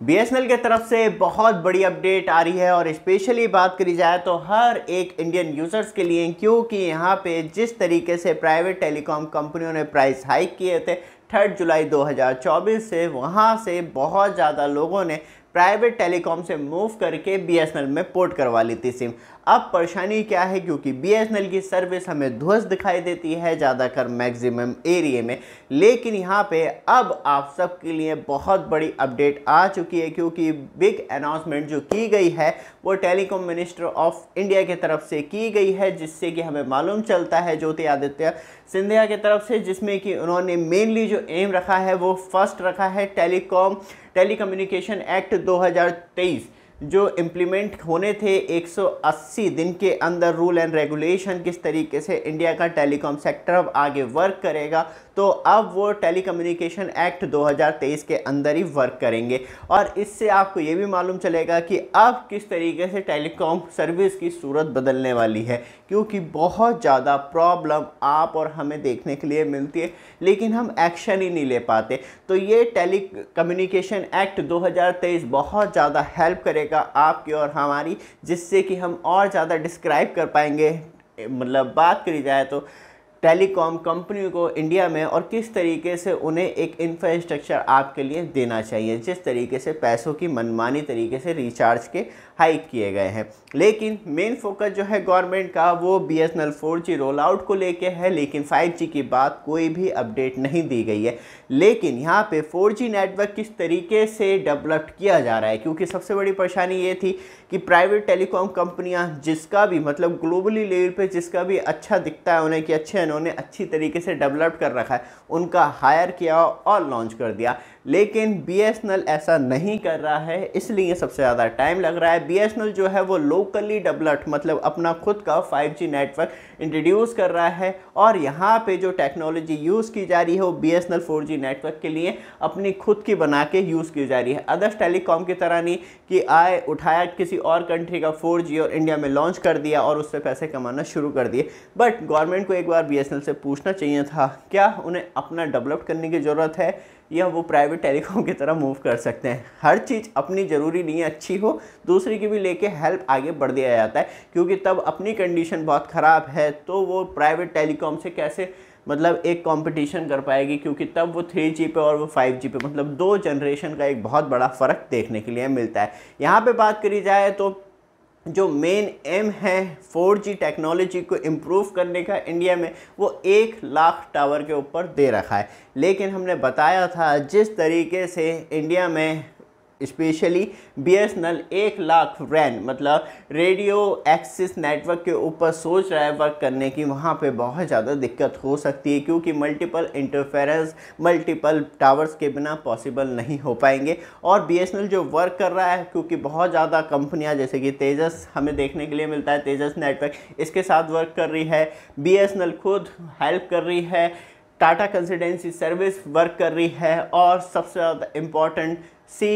BSNL की तरफ से बहुत बड़ी अपडेट आ रही है और स्पेशली बात करी जाए तो हर एक इंडियन यूज़र्स के लिए, क्योंकि यहाँ पे जिस तरीके से प्राइवेट टेलीकॉम कंपनियों ने प्राइस हाइक किए थे 3 जुलाई 2024 से, वहाँ से बहुत ज़्यादा लोगों ने प्राइवेट टेलीकॉम से मूव करके बीएसएनएल में पोर्ट करवा ली थी सिम। अब परेशानी क्या है, क्योंकि बीएसएनएल की सर्विस हमें ध्वस्त दिखाई देती है ज़्यादातर मैक्सिमम एरिया में, लेकिन यहाँ पे अब आप सबके लिए बहुत बड़ी अपडेट आ चुकी है, क्योंकि बिग अनाउंसमेंट जो की गई है वो टेलीकॉम मिनिस्टर ऑफ इंडिया की तरफ से की गई है, जिससे कि हमें मालूम चलता है ज्योतिरादित्य सिंधिया की तरफ से, जिसमें कि उन्होंने मेनली जो एम रखा है वो फर्स्ट रखा है टेलीकम्युनिकेशन एक्ट 2023 जो इम्प्लीमेंट होने थे 180 दिन के अंदर। रूल एंड रेगुलेशन किस तरीके से इंडिया का टेलीकॉम सेक्टर अब आगे वर्क करेगा, तो अब वो टेलीकम्युनिकेशन एक्ट 2023 के अंदर ही वर्क करेंगे। और इससे आपको ये भी मालूम चलेगा कि अब किस तरीके से टेलीकॉम सर्विस की सूरत बदलने वाली है, क्योंकि बहुत ज़्यादा प्रॉब्लम आप और हमें देखने के लिए मिलती है, लेकिन हम एक्शन ही नहीं ले पाते। तो ये टेलीकम्युनिकेशन एक्ट 2023 बहुत ज़्यादा हेल्प करेगा आपकी और हमारी, जिससे कि हम और ज़्यादा डिस्क्राइब कर पाएंगे, मतलब बात करी जाए तो टेलीकॉम कंपनी को इंडिया में और किस तरीके से उन्हें एक इंफ्रास्ट्रक्चर आपके लिए देना चाहिए, जिस तरीके से पैसों की मनमानी तरीके से रिचार्ज के हाइक किए गए हैं। लेकिन मेन फोकस जो है गवर्नमेंट का वो बीएसएनएल 4G रोल आउट को लेके है, लेकिन 5G की बात कोई भी अपडेट नहीं दी गई है। लेकिन यहाँ पे 4G नेटवर्क किस तरीके से डेवलप किया जा रहा है, क्योंकि सबसे बड़ी परेशानी ये थी कि प्राइवेट टेलीकॉम कंपनियां जिसका भी मतलब ग्लोबली लेवल पे जिसका भी अच्छा दिखता है उन्हें कि अच्छे इन्होंने अच्छी तरीके से डेवलप कर रखा है, उनका हायर किया और लॉन्च कर दिया। लेकिन बीएसएनएल ऐसा नहीं कर रहा है, इसलिए सबसे ज़्यादा टाइम लग रहा है। बीएसएनएल जो है वो लोकली डेवलप्ड मतलब अपना खुद का 5G नेटवर्क इंट्रोड्यूस कर रहा है, और यहाँ पे जो टेक्नोलॉजी यूज़ की जा रही है वो बीएसएनएल 4G नेटवर्क के लिए अपनी खुद की बना के यूज़ की जा रही है। अदर्स टेलीकॉम की तरह नहीं कि आए उठाया किसी और कंट्री का 4G और इंडिया में लॉन्च कर दिया और उससे पैसे कमाना शुरू कर दिए। बट गवर्नमेंट को एक बार बीएसएनएल से पूछना चाहिए था, क्या उन्हें अपना डेवलप करने की ज़रूरत है या वो प्राइवेट टेलीकॉम की तरह मूव कर सकते हैं। हर चीज़ अपनी ज़रूरी नहीं है अच्छी हो, दूसरी की भी लेके हेल्प आगे बढ़ दिया जाता है, क्योंकि तब अपनी कंडीशन बहुत ख़राब है तो वो प्राइवेट टेलीकॉम से कैसे मतलब एक कंपटीशन कर पाएगी, क्योंकि तब वो 3G पे और वो 5G पे मतलब दो जनरेशन का एक बहुत बड़ा फ़र्क देखने के लिए मिलता है। यहाँ पे बात करी जाए तो जो मेन एम है 4G टेक्नोलॉजी को इम्प्रूव करने का इंडिया में, वो 1 लाख टावर के ऊपर दे रखा है। लेकिन हमने बताया था जिस तरीके से इंडिया में स्पेशली बीएसएनएल 1 लाख रैन मतलब रेडियो एक्सिस नेटवर्क के ऊपर सोच रहा है वर्क करने की, वहाँ पे बहुत ज़्यादा दिक्कत हो सकती है, क्योंकि मल्टीपल इंटरफेरेंस मल्टीपल टावर्स के बिना पॉसिबल नहीं हो पाएंगे। और बीएसएनएल जो वर्क कर रहा है, क्योंकि बहुत ज़्यादा कंपनियां जैसे कि तेजस हमें देखने के लिए मिलता है, तेजस नेटवर्क इसके साथ वर्क कर रही है, बीएसएनएल खुद हेल्प कर रही है, टाटा कंसल्टेंसी सर्विस वर्क कर रही है, और सबसे ज़्यादा इम्पॉर्टेंट C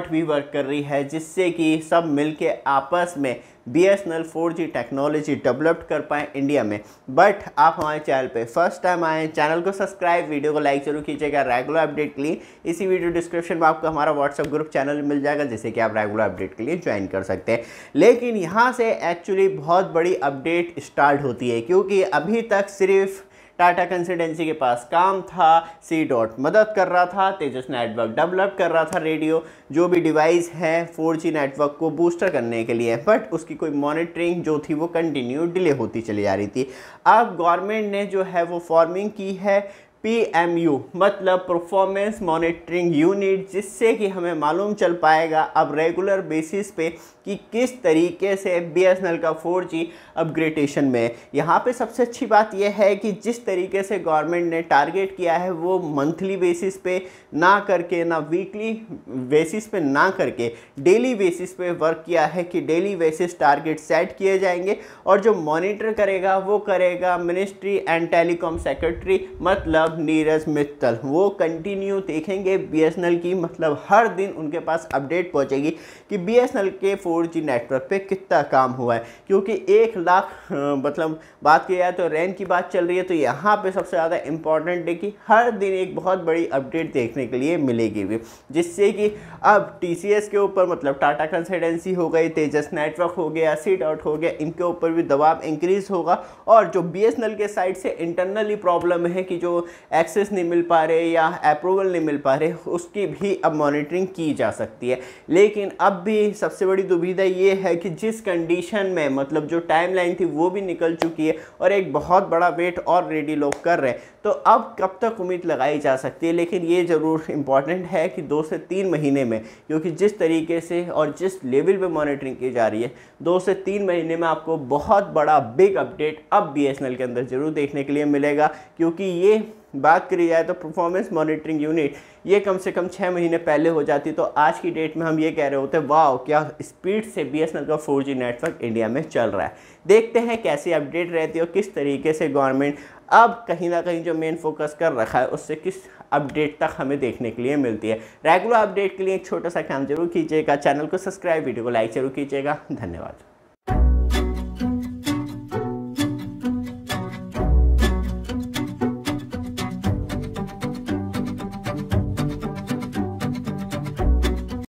भी वर्क कर रही है, जिससे कि सब मिलके आपस में बीएसएनएल 4G टेक्नोलॉजी डेवलप कर पाएँ इंडिया में। बट आप हमारे चैनल पे फर्स्ट टाइम आए, चैनल को सब्सक्राइब, वीडियो को लाइक जरूर कीजिएगा रेगुलर अपडेट के लिए। इसी वीडियो डिस्क्रिप्शन में आपको हमारा व्हाट्सएप ग्रुप चैनल मिल जाएगा, जिससे कि आप रेगुलर अपडेट के लिए ज्वाइन कर सकते हैं। लेकिन यहाँ से एक्चुअली बहुत बड़ी अपडेट स्टार्ट होती है, क्योंकि अभी तक सिर्फ टाटा कंसल्टेंसी के पास काम था, C मदद कर रहा था, तेजस नेटवर्क डेवलप कर रहा था रेडियो जो भी डिवाइस है 4G नेटवर्क को बूस्टर करने के लिए, बट उसकी कोई मॉनिटरिंग जो थी वो कंटिन्यू डिले होती चली जा रही थी। अब गवर्नमेंट ने जो है वो फॉर्मिंग की है PMU मतलब परफॉर्मेंस मॉनिटरिंग यूनिट, जिससे कि हमें मालूम चल पाएगा अब रेगुलर बेसिस पे कि किस तरीके से बीएसएनएल का 4G अपग्रेडेशन में। यहाँ पे सबसे अच्छी बात यह है कि जिस तरीके से गवर्नमेंट ने टारगेट किया है वो मंथली बेसिस पे ना करके, ना वीकली बेसिस पे ना करके डेली बेसिस पे वर्क किया है कि डेली बेसिस टारगेट सेट किए जाएंगे, और जो मॉनिटर करेगा वो करेगा मिनिस्ट्री एंड टेलीकॉम सेक्रेटरी मतलब मतलब नीरज मित्तल वो कंटिन्यू देखेंगे बीएसएनएल की, मतलब हर दिन उनके पास अपडेट पहुंचेगी कि बीएसएनएल के 4G नेटवर्क पे कितना काम हुआ है। क्योंकि 1 लाख मतलब बात की जाए तो रैन की बात चल रही है, तो यहाँ पे सबसे ज़्यादा इम्पॉर्टेंट है कि हर दिन एक बहुत बड़ी अपडेट देखने के लिए मिलेगी भी, जिससे कि अब टीसीएस के ऊपर मतलब टाटा कंसल्टेंसी हो गई, तेजस नेटवर्क हो गया, सी डॉट हो गया, इनके ऊपर भी दबाव इंक्रीज होगा। और जो बीएसएनएल के साइड से इंटरनली प्रॉब्लम है कि जो एक्सेस नहीं मिल पा रहे या अप्रूवल नहीं मिल पा रहे, उसकी भी अब मॉनिटरिंग की जा सकती है। लेकिन अब भी सबसे बड़ी दुविधा ये है कि जिस कंडीशन में मतलब जो टाइमलाइन थी वो भी निकल चुकी है और एक बहुत बड़ा वेट और रेडी लोग कर रहे हैं, तो अब कब तक उम्मीद लगाई जा सकती है। लेकिन ये ज़रूर इम्पॉर्टेंट है कि 2 से 3 महीने में, क्योंकि जिस तरीके से और जिस लेवल पे मॉनिटरिंग की जा रही है, 2 से 3 महीने में आपको बहुत बड़ा बिग अपडेट अब बीएसएनएल के अंदर ज़रूर देखने के लिए मिलेगा। क्योंकि ये बात करी जाए तो परफॉर्मेंस मॉनिटरिंग यूनिट ये कम से कम 6 महीने पहले हो जाती, तो आज की डेट में हम ये कह रहे होते वाह क्या स्पीड से बीएसएनएल का 4G नेटवर्क इंडिया में चल रहा है। देखते हैं कैसी अपडेट रहती है और किस तरीके से गवर्नमेंट अब कहीं ना कहीं जो मेन फोकस कर रखा है उससे किस अपडेट तक हमें देखने के लिए मिलती है। रेगुलर अपडेट के लिए एक छोटा सा काम जरूर कीजिएगा, चैनल को सब्सक्राइब, वीडियो को लाइक जरूर कीजिएगा। धन्यवाद।